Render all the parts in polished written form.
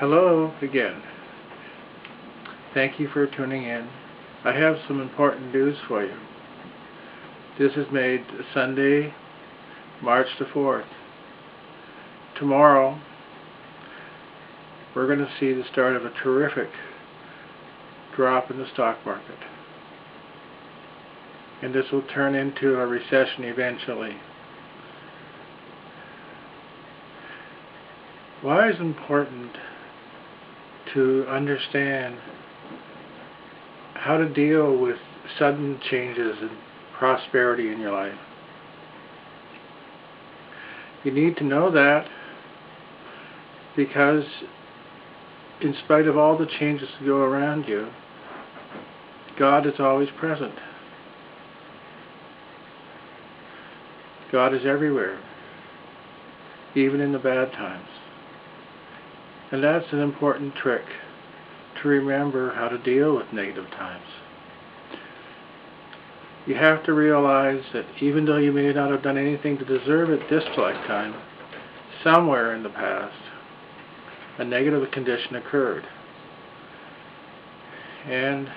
Hello again. Thank you for tuning in. I have some important news for you. This is made Sunday, March the 4th. Tomorrow, we're going to see the start of a terrific drop in the stock market. And this will turn into a recession eventually. Why is it important to understand how to deal with sudden changes in prosperity in your life? You need to know that because in spite of all the changes that go around you, God is always present. God is everywhere, even in the bad times. And that's an important trick to remember how to deal with negative times. You have to realize that even though you may not have done anything to deserve it this lifetime, somewhere in the past, a negative condition occurred. And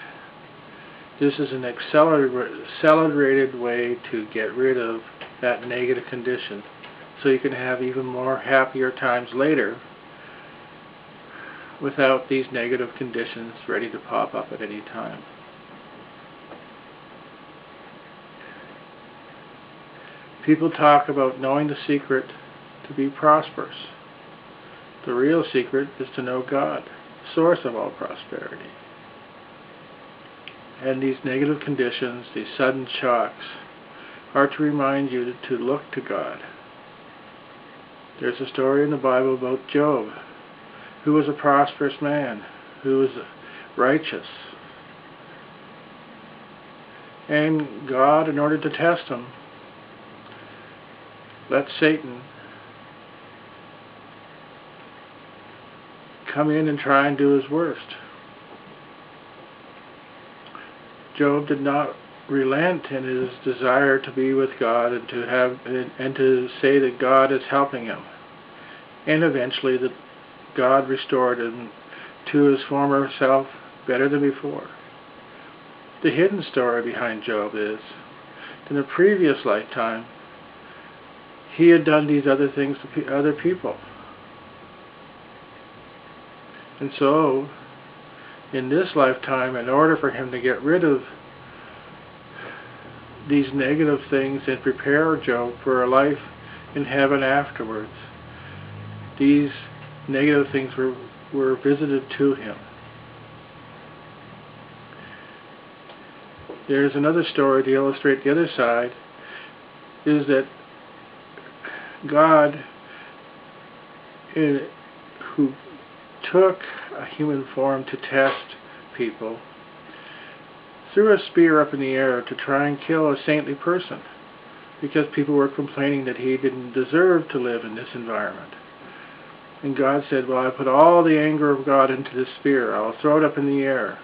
this is an accelerated way to get rid of that negative condition so you can have even more happier times later without these negative conditions ready to pop up at any time. People talk about knowing the secret to be prosperous. The real secret is to know God, source of all prosperity. And these negative conditions, these sudden shocks, are to remind you to look to God. There's a story in the Bible about Job, who was a prosperous man, who was righteous. And God, in order to test him, let Satan come in and try and do his worst. Job did not relent in his desire to be with God and to say that God is helping him. And eventually God restored him to his former self better than before. The hidden story behind Job is, in a previous lifetime, he had done these other things to other people. And so, in this lifetime, in order for him to get rid of these negative things and prepare Job for a life in heaven afterwards, these negative things were visited to him. There's another story to illustrate the other side, is that God, who took a human form to test people, threw a spear up in the air to try and kill a saintly person because people were complaining that he didn't deserve to live in this environment. And God said, well, I put all the anger of God into this spear. I'll throw it up in the air.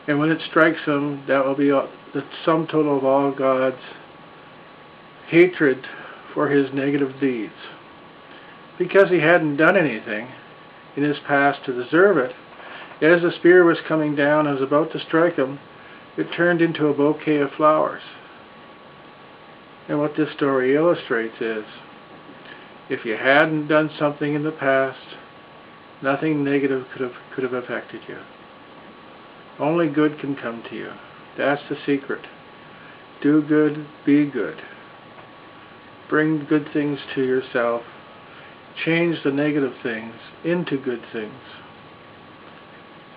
And when it strikes him, that will be the sum total of all God's hatred for his negative deeds. Because he hadn't done anything in his past to deserve it, as the spear was coming down and was about to strike him, it turned into a bouquet of flowers. And what this story illustrates is, if you hadn't done something in the past, nothing negative could have affected you. Only good can come to you. That's the secret. Do good, be good. Bring good things to yourself. Change the negative things into good things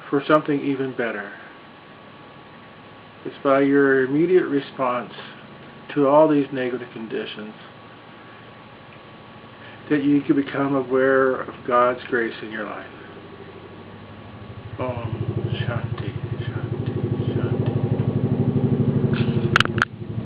for something even better. It's by your immediate response to all these negative conditions that you can become aware of God's grace in your life.